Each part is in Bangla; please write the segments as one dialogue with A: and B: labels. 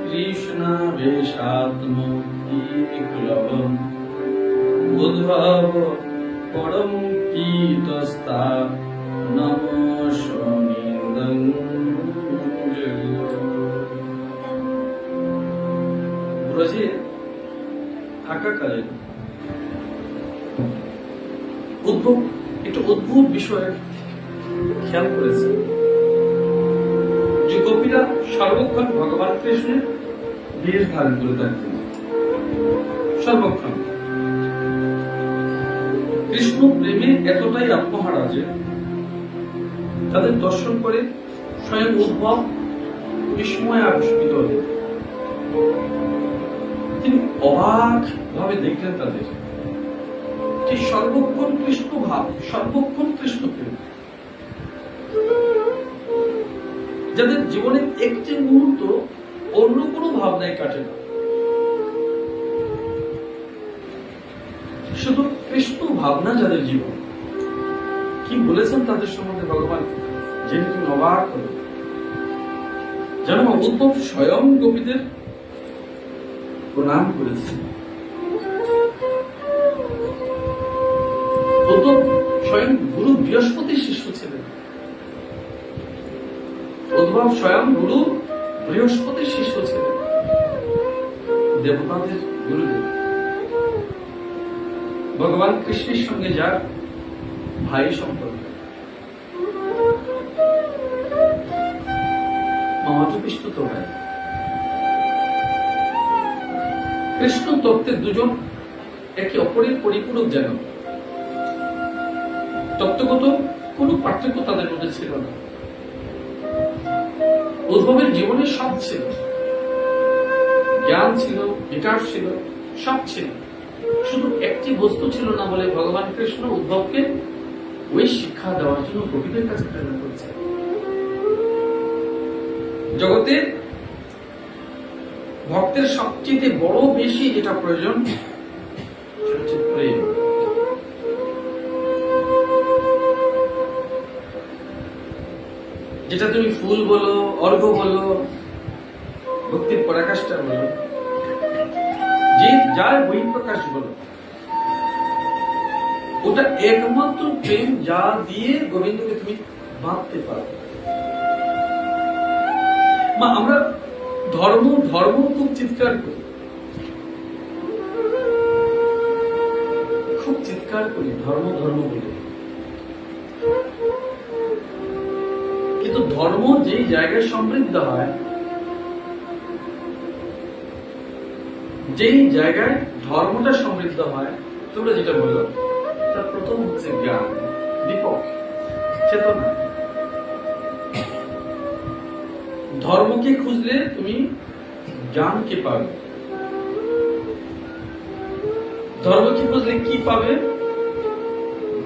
A: কৃষ্ণ বেশাত্মীকুলম উদ্ভব পরম কীতস্তা নমঃ ব্রজে থাকাকালে উদ্ভব একটু অদ্ভুত বিষয় খেয়াল করেছে যে গোপীরা সর্বক্ষণ ভগবান কৃষ্ণের বেশ ধারণ করে থাকতেন। সর্বক্ষণ কৃষ্ণ প্রেমে এতটাই আত্মহারা যে তাদের দর্শন করে স্বয়ং উদ্ভব বিস্ময়ে আবিষ্কৃত হলেন। তিনি অবাক ভাবে দেখলেন তাদের যে সর্বক্ষণ কৃষ্ণ ভাব, সর্বক্ষণ কৃষ্ণ প্রেম, যাদের জীবনে একটি মুহূর্ত অন্য কোনো ভাবনায় কাটে না, শুধু কৃষ্ণ ভাবনা যাদের জীবন। কি বলেছেন তাদের সম্বন্ধে ভগবান, জেনে তুমি অবাক হল। যেন উদ্ভব স্বয়ং গোপীদের প্রণাম করেছেন। উদ্ভব স্বয়ং গুরু বৃহস্পতির শিষ্য ছিলেন। উদ্ভব স্বয়ং গুরু বৃহস্পতির শিষ্য ছিলেন, দেবতাদের গুরুদেব। ভগবান কৃষ্ণের সঙ্গে যার ভাই সম্পর্ক, মামাতো পিসতুতো ভাই। কৃষ্ণ তত্ত্বের দুজন একে অপরের পরিপূরক যেন। তত্ত্বগত কোন পার্থক্য তাদের মধ্যে ছিল না। উদ্ভবের জীবনে সব ছিল, জ্ঞান ছিল, বিকাশ ছিল, সব ছিল। শুধু একটি বস্তু ছিল না বলে ভগবান কৃষ্ণ উদ্ভবকে ওই শিক্ষা দেওয়ার জন্য গোপীদের কাছে প্রেরণ করছে। জগতে ভক্তের সবচেয়ে বড় বেশি যেটা প্রয়োজন সেটা হচ্ছে প্রেম। যেটা তুমি ফুল বলো, অর্ঘ্য বলো, ভক্তির পরাকাষ্ঠা বলো, যে যার বহিঃপ্রকাশ বলো, ওটা একমাত্র প্রেম যা দিয়ে গোবিন্দকে তুমি বাঁধতে পারো। মা আমরা ধর্ম ধর্ম খুব চিৎকার করি, খুব চিৎকার করি ধর্ম ধর্ম বলে, কিন্তু ধর্ম যেই জায়গায় সমৃদ্ধ হয়, যেই জায়গায় ধর্মটা সমৃদ্ধ হয়, তোমরা যেটা বললো তার প্রথম হচ্ছে জ্ঞান, দীপক, চেতনা। ধর্মকে খুঁজলে তুমি জ্ঞানকে পাবে। ধর্মকে খুঁজলে কি পাবে?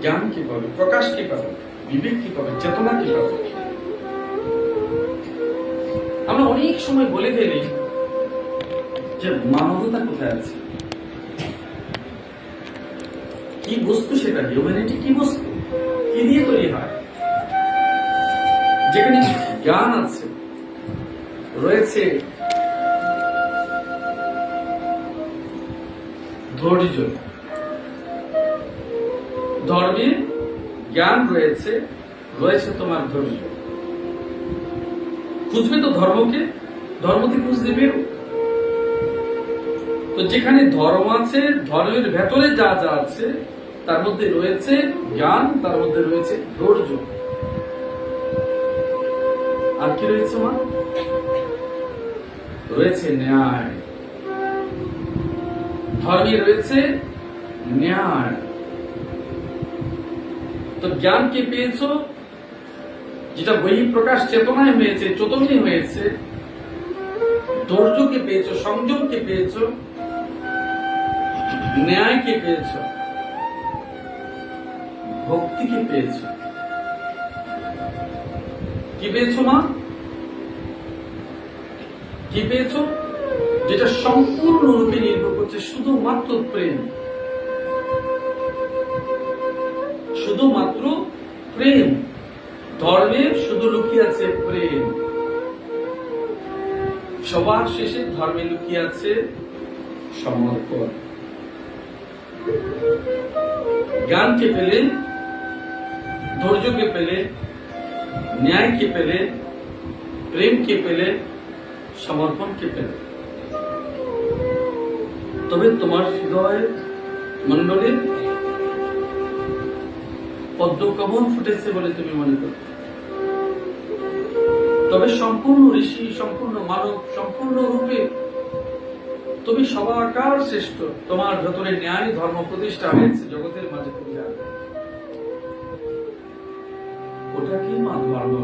A: জ্ঞানকে পাবে, প্রকাশকে পাবে, বিবেককে পাবে, চেতনাকে পাবে। আমরা অনেক সময় বলে ফেলি যে মানবতা কোথায় আছে, কি বস্তু সেটা, হিউম্যানিটি কি বস্তু, কি দিয়ে তৈরি হয়? যেখানে জ্ঞান আছে, রয়েছে ধৈর্য, ধর্মে জ্ঞান রয়েছে, রয়েছে তোমার ধৈর্য। খুঁজবে তো ধর্মকে, ধর্মকে খুঁজতে বেরো। তো যেখানে ধর্ম আছে, ধর্মের ভেতরে যা যা আছে তার মধ্যে রয়েছে জ্ঞান, তার মধ্যে রয়েছে ধৈর্য। আর কি রয়েছে মা? রয়েছে ন্যায়। ধর্মে রয়েছে ন্যায়। তো জ্ঞানকে পেয়েছো, যেটা বহিঃপ্রকাশ চেতনায় হয়েছে, চৈতন্যে হয়েছে। ধৈর্যকে পেয়েছো, সংযমকে পেয়েছো, ন্যায়কে পেয়েছো, ভক্তিকে পেয়েছো। কি পেয়েছো মা? কি পেয়েছো? যেটা সম্পূর্ণরূপে নির্ভর করছে শুধুমাত্র প্রেম, শুধুমাত্র প্রেম। ধর্মে শুধু লুকিয়ে আছে প্রেম। সবার শেষে ধর্মে লুকিয়ে আছে সমর্পণ। জ্ঞানকে পেলে, ধৈর্যকে পেলে, ন্যায়কে পেলে, প্রেমকে পেলে, সমর্পণকে পেলে, তবে তোমার হৃদয় মন্ডলে পদ্মকমল ফুটেছে বলে তুমি মনে করো। তবে সম্পূর্ণ ঋষি, সম্পূর্ণ মানব, সম্পূর্ণ রূপে তুমি সবাকার শ্রেষ্ঠ। তোমার ভেতরে ন্যায় ধর্ম প্রতিষ্ঠা হয়েছে জগতের মাঝে, তুমি জানবে ওটা কি মা ধর্ম।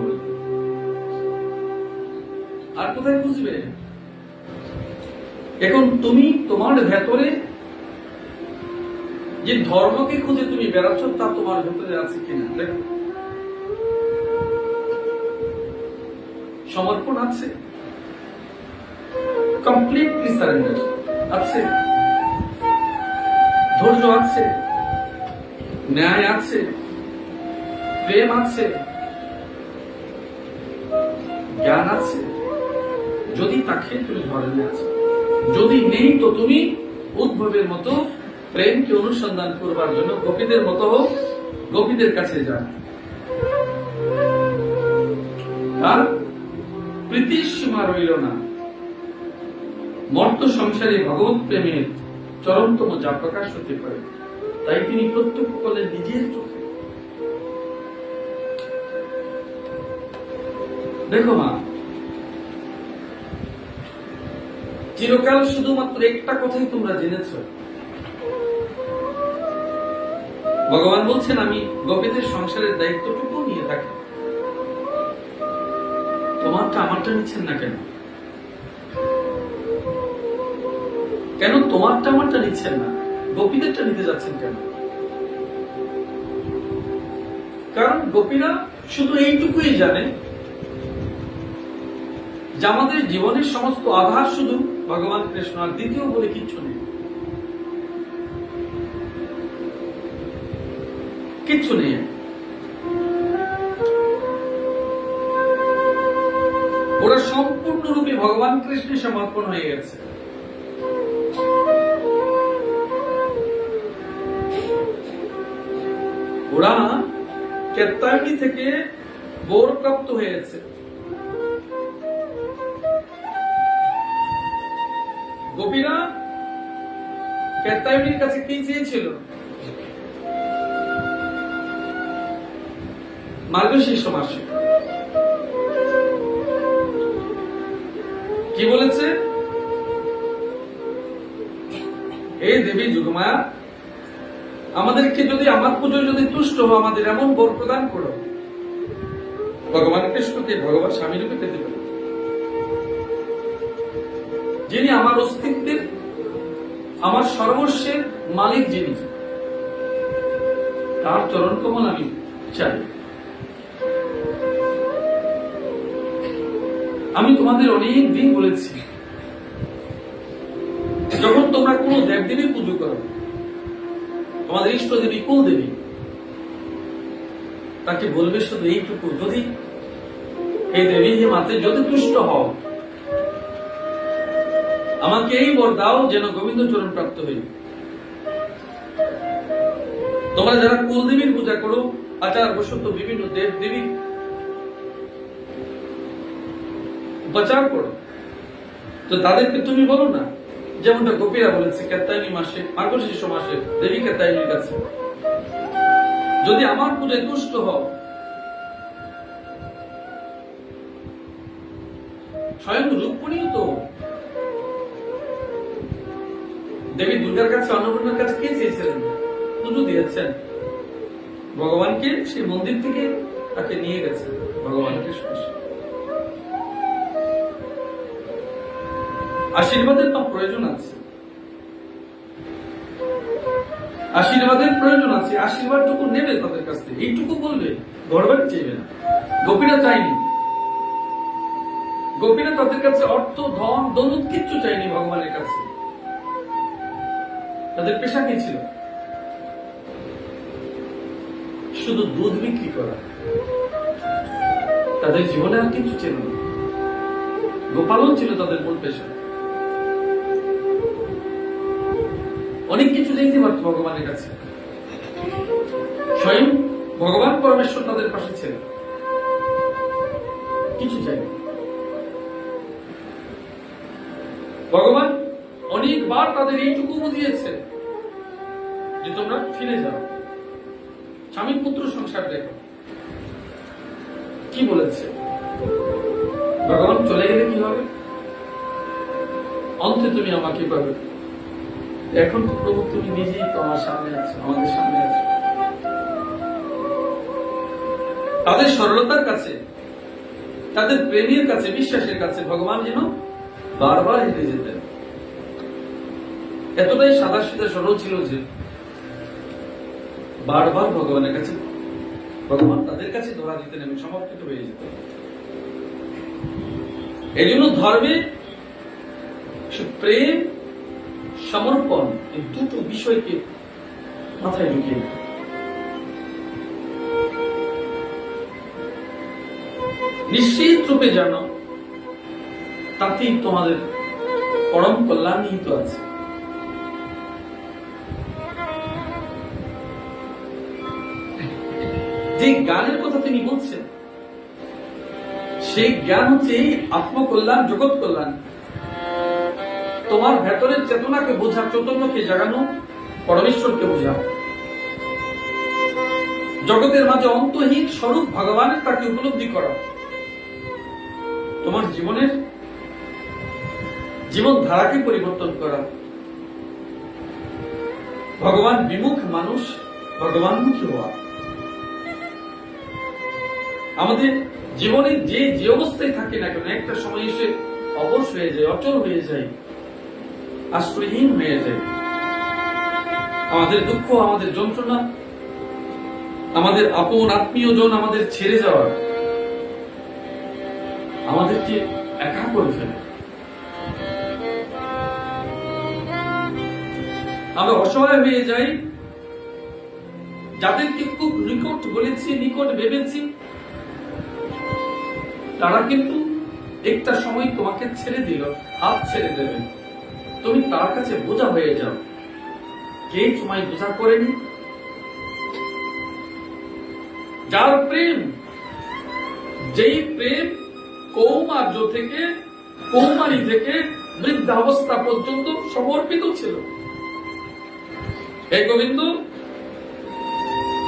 A: আর কোথায় বুঝবে? এখন তুমি তোমার ভেতরে যে ধর্মকে খুঁজে তুমি বেড়াচ্ছ তা তোমার ভেতরে আছে কিনা দেখো। সমর্পণ আছে, কমপ্লিটলি সারেন্ডার আছে, ধৈর্য আছে, ন্যায় আছে, প্রেম আছে, জ্ঞান আছে। যদি তাকে তুমি ধরে আছো, যদি নেই তো তুমি উদ্ভবের মতো প্রেমকে অনুসন্ধান করবার জন্য গোপীদের মতো হোক, গোপীদের কাছে যান। আর প্রীতির সীমা রইল না। মর্ত সংসারে ভগবত প্রেমের চরমতম যা প্রকাশ হতে পারে তাই তিনি প্রত্যক্ষ করলেন নিজের চোখে। দেখো মা, চিরকাল শুধুমাত্র একটা কথাই তোমরা জেনেছ। ভগবান বলছেন আমি গোপীদের সংসারের দায়িত্বটুকু নিয়ে থাকি। তোমারটা আমারটা নিচ্ছেন না কেন? কেন তোমারটা আমারটা নিচ্ছেন না, গোপীদেরটা নিতে যাচ্ছেন কেন? কারণ গোপীরা শুধু এইটুকুই জানে যে আমাদের জীবনের সমস্ত আধার শুধু ভগবান কৃষ্ণ, আর দ্বিতীয় বলে কিচ্ছু নেই, কিচ্ছু নেই। ওরা সম্পূর্ণরূপে ভগবান কৃষ্ণে সমর্পণ হয়ে গেছে। ওরা কেত্তায়নী থেকে গৌরপ্রাপ্ত হয়েছে। গোপীরা কেত্তায়নীর কাছে কি চেয়েছিল? মার্গশীর্ষ মাসে কি বলেছে? হে দেবী যুগমায়া, আমাদেরকে যদি আমার পুজো যদি তুষ্ট হো, আমাদের এমন বর প্রদান করো ভগবান কৃষ্ণকে ভগবান স্বামী রূপে পেতে পারে, যিনি আমার অস্তিত্বের, আমার সর্বস্বের মালিক, যিনি, তার চরণ কমল আমি চাই। আমি তোমাদের অনেক দিন বলেছি, যখন তোমরা কোন দেবদেবীর পুজো করো, তোমাদের ইষ্ট দেবী কুল দেবী, তাকে বলবে শুধু এইটুকু, যদি এই দেবী যে মাতে যদি তুষ্ট হও, আমাকে এই বর দাও যেন গোবিন্দ চরণ প্রাপ্ত হই। তোমরা যারা কুল দেবীর পূজা করো, আচার বশত বিভিন্ন দেব দেবী উপাচার করো, তো তাদেরকে তুমি বলো না যেমনটা গোপীরা বলেছে কেত্তায়নী মাসে, মার্গশীর্ষ মাসে দেবী কেত্তায়নীর কাছে, যদি আমার পূজায় তুষ্ট হও। স্বয়ং রূপমণিও তো দেবী দুর্গার কাছে, অন্নপূর্ণার কাছে কে চেয়েছিলেন? পুজো দিয়েছেন ভগবানকে, সেই মন্দির থেকে তাকে নিয়ে গেছে ভগবানকে। আশীর্বাদের তো প্রয়োজন আছে, আশীর্বাদের প্রয়োজন আছে। আশীর্বাদটুকু নেবে তাদের কাছ থেকে, এইটুকু বলবে, ঘরবাড়ি চাইবে না। গোপীরা চাইনি, গোপীরা তাদের কাছে অর্থ, ধন, দৌলত কিচ্ছু চাইনি ভগবানের কাছে। তাদের পেশা কি ছিল? শুধু দুধ বিক্রি করা। তাদের জীবনে আর কিছু ছিল না। গোপালন ছিল তাদের মূল পেশা। অনেক কিছু দেখতে পারত ভগবানের কাছে, স্বয়ং ভগবান পরমেশ্বর তাদের পাশে ছিলেন, কিছু চাইবে। ভগবান অনেকবার তাদের এইটুকু বুঝিয়েছে যে তোমরা ফিরে যাও, স্বামী পুত্র সংসার দেখো। কি বলেছে? ভগবান চলে গেলে কি হবে? অন্তে তুমি আমাকে পাবে। এখন তো প্রভু তুমি নিজেই তো আমার সামনে আছো, আমাদের সামনে আছো। তাদের সরলতার কাছে, তাদের প্রেমের কাছে, বিশ্বাসের কাছে ভগবান যেন বারবার হেরে যেতেন। এতটাই সাদা সিধা সরল ছিল যে বারবার ভগবানের কাছে, ভগবান তাদের কাছে ধরা দিতেন এবং সমর্পিত হয়ে যেতেন। এই জন্য ধর্মে প্রেম, সমর্পণ এই দুটো বিষয়কে মাথায় ঢুকিয়ে দেয়। নিশ্চিত রূপে জানো তাতেই তোমাদের পরম কল্যাণ নিহিত আছে। যে জ্ঞানের কথা তিনি বলছেন সেই জ্ঞান হচ্ছে আত্মকল্যাণ, জগৎ কল্যাণ। তোমার ভেতরের চেতনাকে বোঝা, চৈতন্যকে জাগানো, পরমেশ্বরকে বোঝা, জগতের মাঝে অন্তহীন স্বরূপ ভগবানের তাকে উপলব্ধি করা, তোমার জীবনের জীবন ধারাকে পরিবর্তন করা। ভগবান বিমুখ মানুষ ভগবানমুখী হওয়া। আমাদের জীবনে যে যে অবস্থায় থাকে না কেন, একটা সময় এসে অবশ হয়ে যায়, অচল হয়ে যায়, আশ্রয়হীন হয়ে যায়। আমাদের দুঃখ, আমাদের যন্ত্রণা, আমাদের আপন আত্মীয়জন আমাদের ছেড়ে যাওয়া আমাদেরকে একা করে ফেলে। আমরা অসহায় হয়ে যাই। যাদেরকে খুব নিকট বলেছি, নিকট ভেবেছি, তারা কিন্তু একটা সময় তোমাকে ছেড়ে দিল, হাত ছেড়ে দেবে। তুমি তার কাছে বোঝা হয়ে যাও। কে তোমায় বোঝা করেনি? যার প্রেম, যেই প্রেম কৌমার্য থেকে, কৌমারী থেকে বৃদ্ধাবস্থা পর্যন্ত সমর্পিত ছিল। হে গোবিন্দ,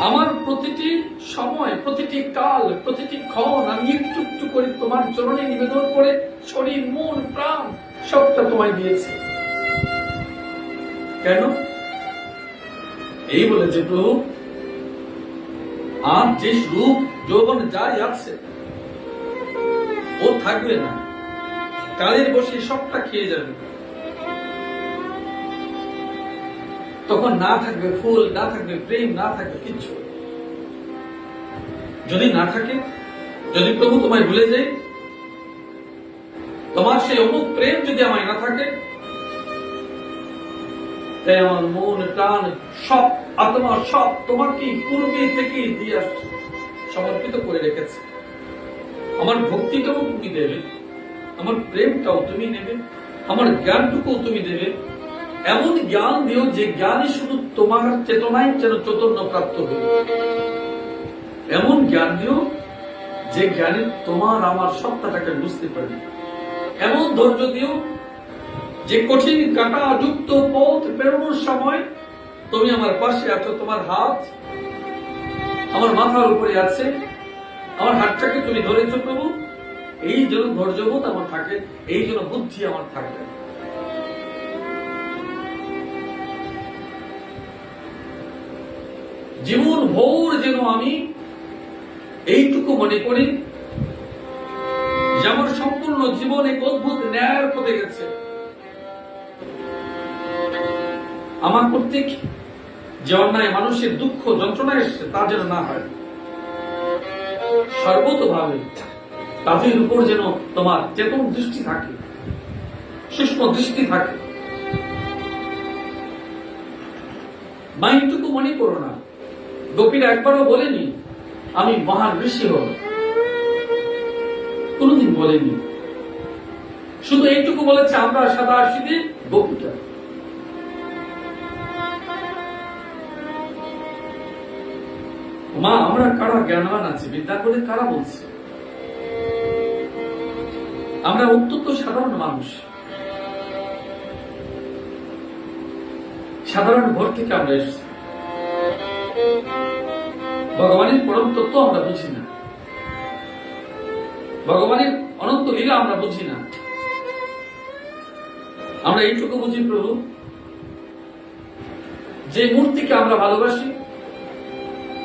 A: আমার প্রতিটি সময়, প্রতিটি কাল, প্রতিটি ক্ষণ আমি একটু একটু করে তোমার চরণে নিবেদন করে শরীর, মন, প্রাণ সবটা তোমায় দিয়েছি। কেন? এই বলেছে প্রভু, আর যে রূপ যৌবন যাই আছে ও থাকবে না, কালের বসে সবটা খেয়ে যাবে। তখন না থাকবে ফুল, না থাকবে প্রেম, না থাকবে কিচ্ছু। যদি না থাকে, যদি প্রভু তোমায় ভুলে যায়, তোমার সেই অমুক প্রেম যদি আমায় না থাকে, তাই আমার মন, প্রাণ, সব আত্মা, সব তোমাকে পূর্বে থেকে দিয়ে আসছে, সমর্পিত করে রেখেছে। আমার ভক্তিটাও তুমি দেবে, আমার প্রেমটাও তুমি নেবে, আমার জ্ঞানটুকু তুমি দেবে। এমন জ্ঞান দিও যে জ্ঞানই শুধু তোমার চেতনায় যেন চৈতন্য প্রাপ্ত হবে। এমন জ্ঞান দিও যে জ্ঞানে তোমার আমার সত্তাটাকে বুঝতে পারবে। এমন ধৈর্য দিও যে কঠিন কাঁটা যুক্ত পথ পেরোনোর সময় তুমি আমার পাশে আছো, তোমার হাত আমার মাথার উপরে আছে, আমার হাতটাকে তুমি ধরেছো প্রভু। এই যেন ধৈর্যবোধ আমার থাকে, এই যেন বুদ্ধি আমার থাকে। জীবন ভোর যেন আমি এইটুকু মনে করি যে আমার সম্পূর্ণ জীবন এক অদ্ভুত ন্যায়ের পথে গেছে। আমার প্রত্যেক যে অন্যায়, মানুষের দুঃখ যন্ত্রণা এসছে তা যেন না হয়। সর্বতভাবে তাদের উপর যেন তোমার চেতন দৃষ্টি থাকে, সূক্ষ্ম দৃষ্টি থাকে। মা এইটুকু মনে করো না, গোপীরা একবারও বলেনি আমি মহান ঋষি হব, কোনদিন বলেনি। শুধু এইটুকু বলেছে, আমরা সাদা আসিনি গোপীটা। মা, আমরা কারা জ্ঞানবান আছি, বিদ্যা করে কারা বলছে? আমরা অত্যন্ত সাধারণ মানুষ, সাধারণ ঘর থেকে আমরা এসেছি। ভগবানের পরম তত্ত্ব আমরা বুঝি না, ভগবানের অনন্ত লীলা আমরা বুঝি না। আমরা এইটুকু বুঝি, প্রভু, যে মূর্তিকে আমরা ভালোবাসি,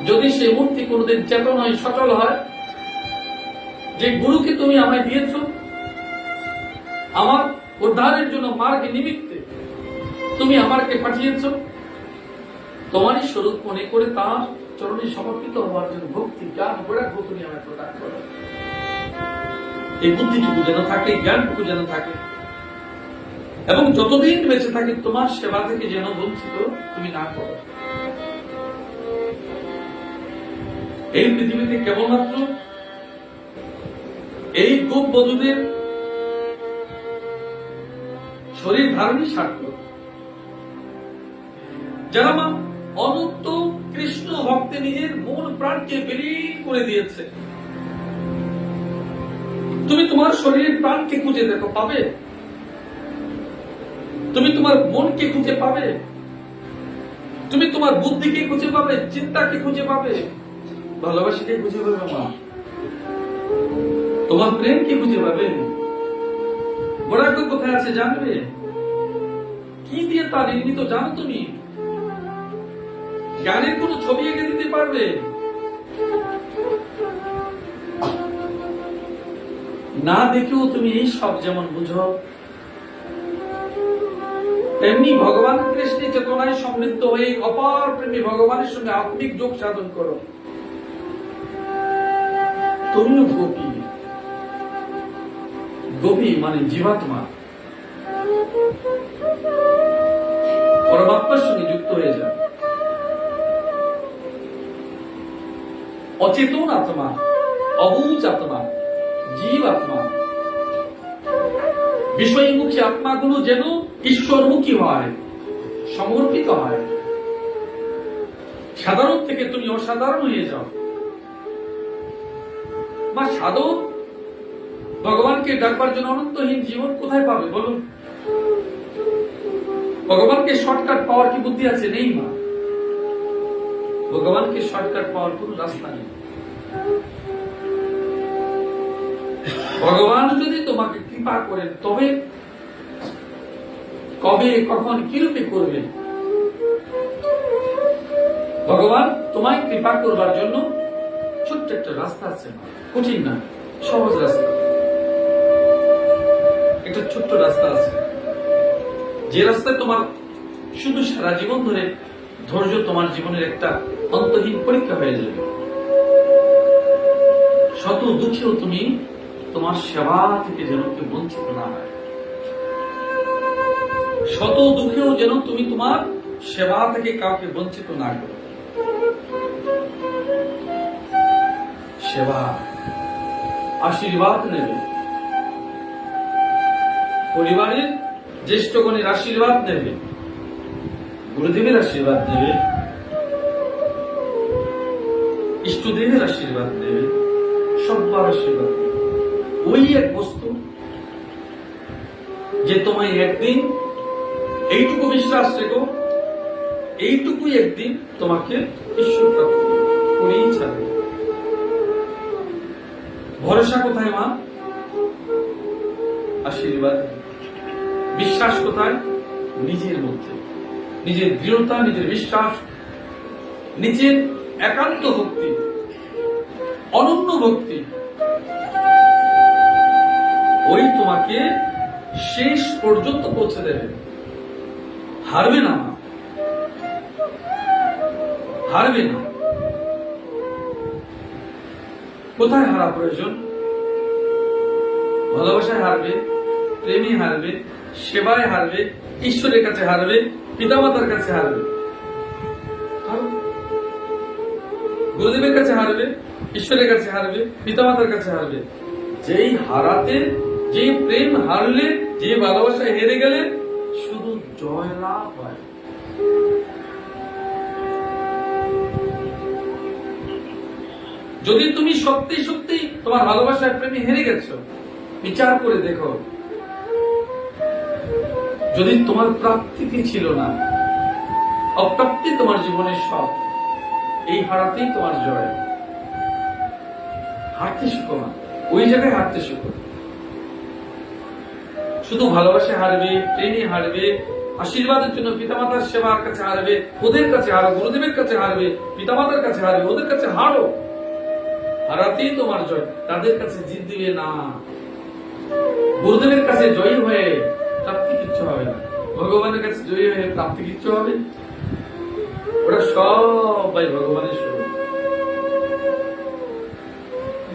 A: যদি সেই মূর্তি কোনদিন চেতন হয়, সচল হয়, যে গুরুকে তুমি আমায় দিয়েছ আমার উদ্ধারের জন্য, মার্গ নিমিত্তে তুমি আমাকে পাঠিয়েছ, তোমারই স্বরূপ মনে করে তার চরণে সমর্পিত হওয়ার জন্য ভক্তি, জ্ঞান, বৈরাগ্য তুমি আমায় প্রদান করো। এই বুদ্ধিটুকু যেন থাকে, জ্ঞানটুকু যেন থাকে, এবং যতদিন বেঁচে থাকে তোমার সেবা থেকে যেন বঞ্চিত তুমি না করো। এই পৃথিবীতে কেবলমাত্র এই গোপ বধূদের শরীর ধারণই সার্থক, যারা মা অনন্ত কৃষ্ণ ভক্তে নিজের মন প্রাণকে বিলীন করে দিয়েছে। তুমি তোমার শরীরের প্রাণকে খুঁজে দেখো, পাবে? তুমি তোমার মনকে খুঁজে পাবে? তুমি তোমার বুদ্ধিকে খুঁজে পাবে? চিন্তাকে খুঁজে পাবে? ভালোবাসাকে খুঁজে পাবে মা? তোমার প্রেমকে খুঁজে পাবে? বৈরাগ্য কোথায় আছে জানবে? কি দিয়ে তা নির্মিত জানো তুমি? জ্ঞানের কোন ছবি এঁকে দিতে পারবে? না দেখেও তুমি এই সব যেমন বুঝো, তেমনি ভগবান কৃষ্ণের চেতনায় সমৃদ্ধ হয়ে অপার প্রেমী ভগবানের সঙ্গে আত্মিক যোগ সাধন করো। তুমিও গোপী, গোপী মানে জীবাত্মা, পরমাত্মার সঙ্গে যুক্ত হয়ে যাও। অচেতন আত্মা, অবুঝ আত্মা, জীব আত্মা, বিষয়মুখী আত্মাগুলো যেন ঈশ্বরমুখী হয়, সমর্পিত হয়। সাধারণ থেকে তুমি অসাধারণ হয়ে যাও। মা, সাধক ভগবানকে ডাকবার জন্য অনন্তহীন জীবন কোথায় পাবে বলুন? ভগবানকে শর্টকাট পাওয়ার কি বুদ্ধি আছে? নেই মা। ভগবানকে শর্টকাট পাওয়ার কোন রাস্তা নেই। ভগবান যদি তোমাকে কৃপা করেন, তবে কবে, কখন, কিরূপে করবেন? ভগবান তোমায় কৃপা করবার জন্য ছোট্ট একটা রাস্তা আছে, কঠিন না, সহজ রাস্তা। একটা ছোট্ট রাস্তা আছে, যে রাস্তায় তোমার শুধু সারা জীবন ধরে ধৈর্য তোমার জীবনের একটা অন্তহীন পরীক্ষা হয়ে যাবে। শত দুঃখেও তুমি তোমার সেবা থেকে যেন কেউ বঞ্চিত না হয়। শত দুঃখেও যেন তুমি তোমার সেবা থেকে কাউকে বঞ্চিত না করো। সেবা, আশীর্বাদ নেবে, পরিবারের জ্যেষ্ঠগণের আশীর্বাদ নেবে, গুরুদেবের আশীর্বাদ নেবে, ইষ্টদেবের আশীর্বাদ নেবে, সবার আশীর্বাদ নেবে। ওই এক বস্তু যে তোমায় একদিন, এইটুকু বিশ্বাস রেখো, এইটুকুই একদিন তোমাকে ঈশ্বর প্রাপ্ত করেই ছাড়বে। ভরসা কোথায় মা? আশীর্বাদ। বিশ্বাস কোথায়? নিজের মধ্যে, নিজের দৃঢ়তা, নিজের বিশ্বাস, নিজের একান্ত ভক্তি, অনন্য ভক্তি, ওই তোমাকে শেষ পর্যন্ত পৌঁছে দেবে। হারবে না মা, হারবে না। কোথায় হারা প্রয়োজন? ভালোবাসায় হারবে, প্রেমে হারবে, সেবায় হারবে, ঈশ্বরের কাছে হারবে, পিতামাতার কাছে হারবে, গুরুদেবের কাছে হারবে, ঈশ্বরের কাছে হারবে, পিতামাতার কাছে হারবে। যেই হারাতে যে প্রেম হারলে, যে ভালোবাসা হেরে গেলে শুধু জয় লাভ হয়। যদি তুমি সত্যি সত্যি তোমার ভালোবাসার প্রেমে হেরে গেছো, বিচার করে দেখো, যদি তোমার প্রাপ্তি ছিল না, অপ্রাপ্তি তোমার জীবনের সব, এই হারাতেই তোমার জয়। হারতে শিখো না, ওই জায়গায় হারতে শিখো। শুধু ভালোবাসা হারবে, প্রেমে হারবে, আশীর্বাদের জন্য পিতামাতার সেবার কাছে হারবে, ওদের কাছে হারো, গুরুদেবের কাছে হারবে, পিতামাতার কাছে হারবে, ওদের কাছে হারো, হারাতেই তোমার জয়। তাদের কাছে জিত দিবে না, গুরুদেবের কাছে জয়ী হয়ে প্রাপ্তি কিচ্ছু হবে না, ভগবানের কাছে জয়ী হয়ে প্রাপ্তি কিচ্ছু হবে। ওরা সবাই ভগবানের স্বরূপ।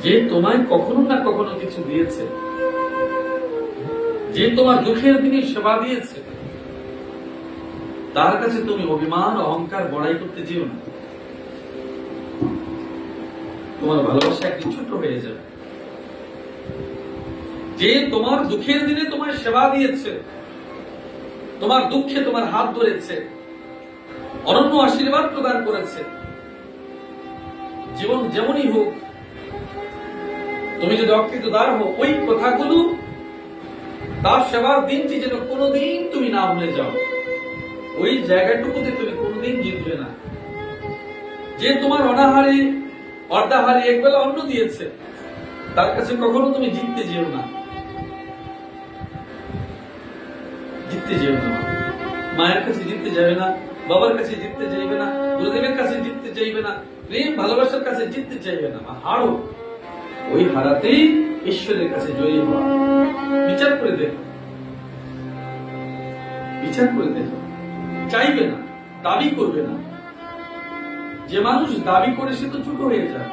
A: যে তোমায় কখনো না কখনো কিছু দিয়েছে, যে তোমার দুঃখের দিনে সেবা দিয়েছে, তার কাছে তুমি অভিমান অহংকার বড়াই করতে যেও না। তোমার ভালোবাসা একদিন ছোট হয়ে যাবে। যে তোমার দুঃখের দিনে তোমার সেবা দিয়েছে, তোমার দুঃখে তোমার হাত ধরেছে, অনন্য আশীর্বাদ প্রদান করেছে, জীবন যেমনই হোক, তুমি যদি অকৃতদার হো, ওই কথাগুলো, তার সেবার দিনটি যেন কোনোদিন তুমি না ভুলে যাও। ওই জায়গাটুকুতে তুমি কোনোদিন জিতবে না। যে তোমার অনাহারে অর্ধাহারে একবেলা অন্ন দিয়েছে, তার কাছে কখনো তুমি জিততে যেও না, জিততে যেও না। মায়ের কাছে জিততে যাবে না, বাবার কাছে জিততে চাইবে না, গুরুদেবের কাছে জিততে চাইবে না, প্রেম ভালোবাসার কাছে জিততে চাইবে না। হারো, ওই হারাতেই ঈশ্বরের কাছে জয়ী হওয়া। বিচার করে দেখো, বিচার করে দেখো। চাইবে না, দাবি করবে না। যে মানুষ দাবি করে সে তো ছোট হয়ে যায়,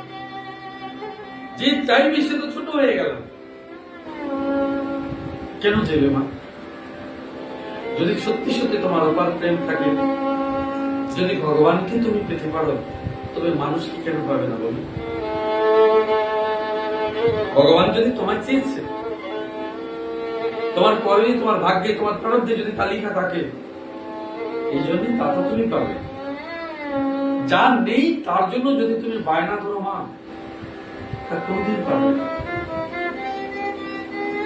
A: যে চাইবে সে তো ছোট হয়ে গেল। কেন চাইবে মা? যদি সত্যি সত্যি তোমার অপার প্রেম থাকে, যদি ভগবানকে তুমি পেতে পারো, তবে মানুষকে কেন পাবে না বলি? ভগবান যদি তোমায় চেয়েছে, তোমার পরে, তোমার ভাগ্যে, তোমার প্রারব্ধে যদি তালিকা থাকে, এই জন্যই তা তো তুমি পাবে। যা নেই তার জন্য যদি তুমি বায়না ধরো মা, তা কোনদিন পাবে না।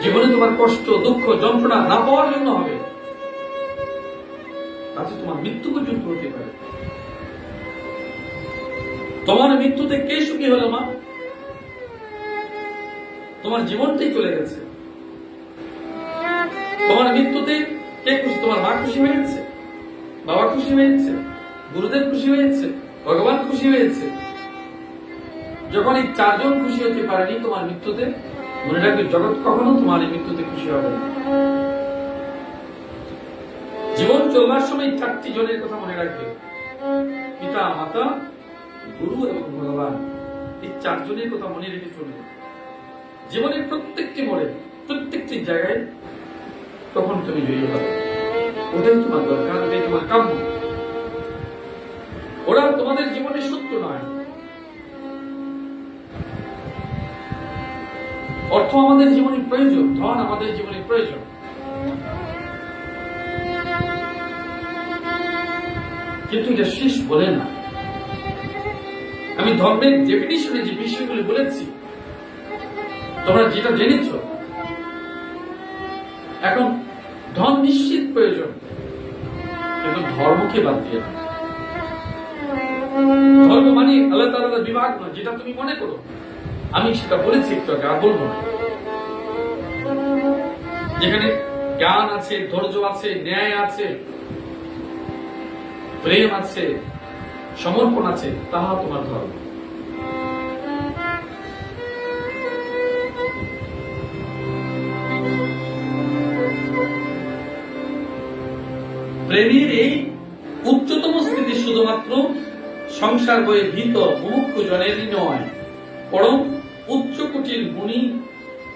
A: জীবনে তোমার কষ্ট, দুঃখ, যন্ত্রণা না পাওয়ার জন্য হবে, তাতে তোমার মৃত্যু পর্যন্ত হতে পারে। তোমার মৃত্যুতে কে সুখী হলো মা? তোমার জীবনটাই চলে গেছে। তোমার মৃত্যুতে কে খুশি? তোমার মা খুশি হয়েছে, বাবা খুশি হয়েছে, গুরুদেব খুশি হয়েছে, ভগবান খুশি হয়েছে। যখন এই চারজন খুশি হতে পারেনি তোমার মৃত্যুতে, মনে রাখবে জগৎ কখনো তোমার এই মৃত্যুতে খুশি হবে না। জীবন চলবার সময় 4টি জনের কথা মনে রাখবে, পিতা, মাতা, গুরু এবং ভগবান। এই 4 জনের কথা মনে রেখে চলবে। জীবনের প্রত্যেকটি মোড়ে, প্রত্যেকটি জায়গায় তখন তুমি জয়ী হবে। ওটাই তোমার দরকার, ওটাই তোমার কাম্য। ওরা তোমাদের জীবনে শত্রু নয়। অর্থ আমাদের জীবনে প্রয়োজন, ধন আমাদের জীবনে প্রয়োজন, কিন্তু এটা শেষ বলে না। আমি ধর্মের ডেফিনিশনে যে বিষয়গুলি বলেছি, তোমরা যেটা জেনেছ, এখন ধন নিশ্চিত প্রয়োজন, কিন্তু ধর্মকে বাদ দিয়ে না। ধর্ম মানে আল্লাহ তাআলার বিভাগ নয়, যেটা তুমি মনে করো। আমি সেটা বলেছি একটু আগে, আর বলবো না। যেখানে জ্ঞান আছে, ধৈর্য আছে, ন্যায় আছে, প্রেম আছে, সমর্পণ আছে, তাহা তোমার ধর্ম। প্রেমের এই উচ্চতম স্থিতি শুধুমাত্র সংসার বয়ে ভীত মুমুক্ষু জনেরই নয়, বরং উচ্চ কোটির গুণী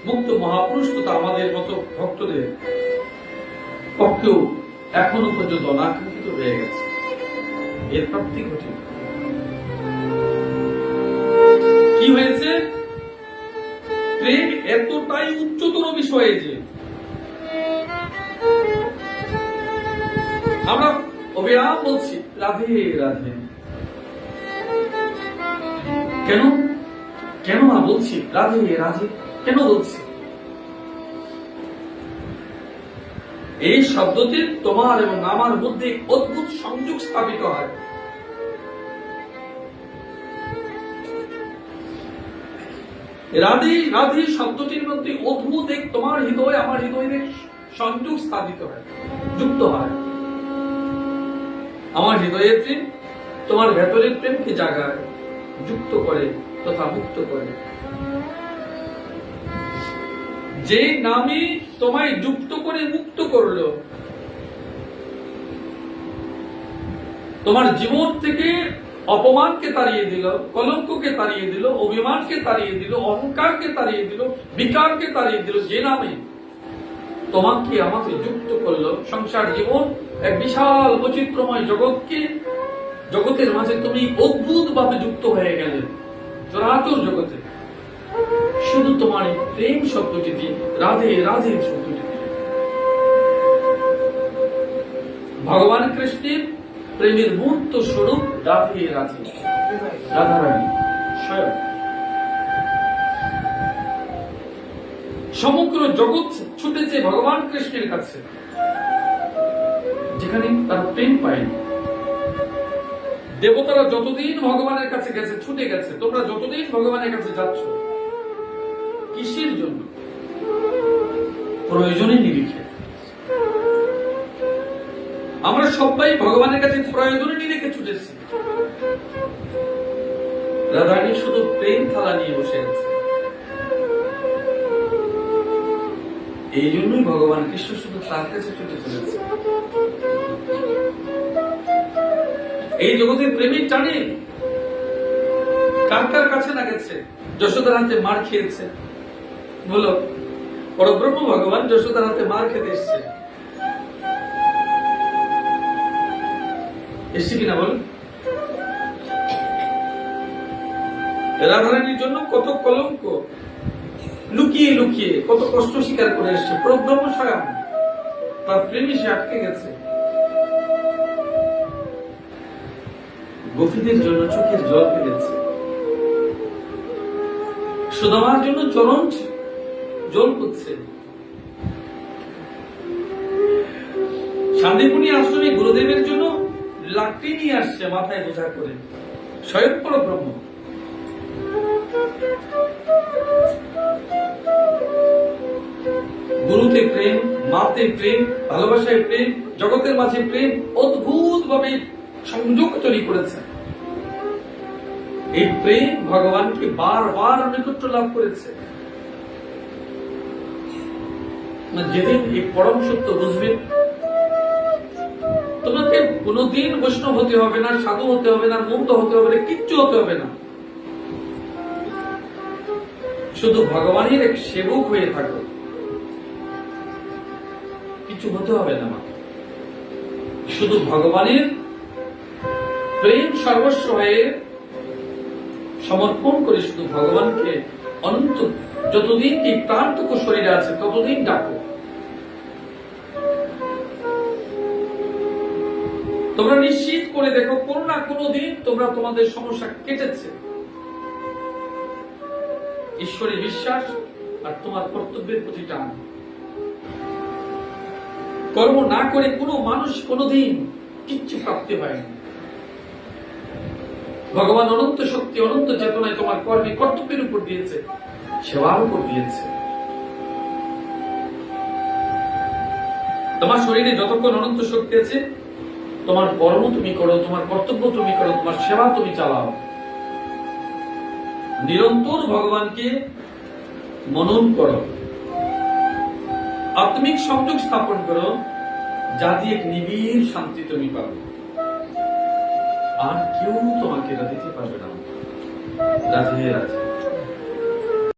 A: মুক্ত মহাপুরুষ তথা আমাদের মতো ভক্তদের পক্ষেও এখনো পর্যন্ত অনাকাঙ্ক্ষিত হয়ে গেছে। এর প্রাপ্তি ঘটে। কি হয়েছে? প্রেম এতটাই উচ্চতর বিষয়ে যে আমরা অবিরাম বলছি রাধে রাধে। কেন কেন না বলছি রাধে রাধে? কেন বলছি? এই শব্দটির তোমার এবং আমার মধ্যে অদ্ভুত সংযোগ স্থাপিত হয়। রাধে রাধে শব্দটির মধ্যে অদ্ভুত এক তোমার হৃদয় আমার হৃদয়ের সংযোগ স্থাপিত হয়, যুক্ত হয়। আমার হৃদয়ের প্রেম তোমার ভেতরের প্রেমকে জাগায়, যুক্ত করে তথা মুক্ত করে। যে নামে তোমায় যুক্ত করে মুক্ত করলো, তোমার জীবন থেকে অপমানকে তাড়িয়ে দিল, কলঙ্ককে তাড়িয়ে দিল, অভিমানকে তাড়িয়ে দিল, অহংকারকে তাড়িয়ে দিল, বিকারকে তাড়িয়ে দিল, যে নামে তোমাকে আমাকে যুক্ত করলো, সংসার জীবন এক বিশাল বৈচিত্র্যময় জগতের মাঝে তুমি অদ্ভুত ভাবে যুক্ত হয়ে গেলে, চরাচর জগতে শুধু তোমার প্রেম শব্দটি দিয়ে, রাধে রাধে শব্দটি দিয়ে। ভগবান কৃষ্ণের প্রেমের মূর্ত স্বরূপ রাধে রাধে, রাধারানী স্বয়ং। সমগ্র জগৎ ছুটেছে ভগবান কৃষ্ণের কাছে, যেখানে তারা প্রেম পায়নি। দেবতারা যতদিন ভগবানের কাছে গেছে, ছুটে গেছে। তোমরা যতদিন ভগবানের কাছে যাচ্ছ, কিসের জন্য? প্রয়োজনে নিরিখে। আমরা সবাই ভগবানের কাছে প্রয়োজনে নিরিখে ছুটেছি। রাধারানী শুধু প্রেম থালা নিয়ে বসে আছে। এই জন্যই ভগবান কৃষ্ণ শুধু তার কাছে ছুটে চলেছে। এই জগতের প্রেমের টানে কার কার কাছে না গেছে? যশোদার হাতে মার খেয়েছে, বলো পরব্রহ্ম ভগবান যশোদার হাতে মার খেতে এসছে, এসছে কিনা বল? রাধারানীর জন্য কত কলঙ্ক লুকিয়ে লুকিয়ে, কত কষ্ট স্বীকার করে এসছে। পরব্রহ্ম স্বয়ং তার প্রেমে সে আটকে গেছে। গোপীদের জন্য চোখের জল ফেলেছে, সুদামার জন্য চরণ জল করছে। শান্তিপুনি আশ্রমে গুরুদেবের জন্য লাকড়ি নিয়ে আসছে মাথায় বোঝা করে, স্বয়ং পরব্রহ্ম। গুরুতে প্রেম, মাতে প্রেম, ভালোবাসায় প্রেম, জগতের মাঝে প্রেম অদ্ভুত ভাবে সংযোগ তৈরি করেছে। এই প্রেম ভগবানকে বারবার নৈকট্য লাভ করেছে। যেদিন এই পরম সত্য বুঝবেন, তোমাকে কোনদিন বৈষ্ণব হতে হবে না, সাধু হতে হবে না, মুক্ত হতে হবে না, কিচ্ছু হতে হবে না। শুধু ভগবানের এক সেবক হয়ে থাকো, কিছু হতে হবে না। শুধু ভগবানের প্রেম সর্বস্ব হয়ে সমর্পণ করে শুধু ভগবানকে অনন্ত, যতদিন এই প্রাণটুকু শরীরে আছে ততদিন ডাকো। তোমরা নিশ্চিত করে দেখো, কোনো না কোনো দিন তোমরা তোমাদের সমস্যা কেটেছে। ঈশ্বরে বিশ্বাস আর তোমার কর্তব্যের প্রতি টান। কর্ম না করে কোনো মানুষ কোনোদিন কিচ্ছু প্রাপ্তি হয়নি। ভগবান অনন্ত শক্তি, অনন্ত চেতনায় তোমার কর্মে কর্তব্যের উপর দিয়েছে, সেবার উপর দিয়েছে। তোমার শরীরে যতক্ষণ অনন্ত শক্তি আছে, তোমার কর্ম তুমি করো, তোমার কর্তব্য তুমি করো, তোমার সেবা তুমি চালাও। নিরন্তর ভগবানকে মনন করো, আত্মিক সংযোগ স্থাপন করো, যা দিয়ে নিবিড় শান্তি তুমি পাবে। আর কেউ তোমাকে এটা দিতে পারবে না। রাধে রাধে।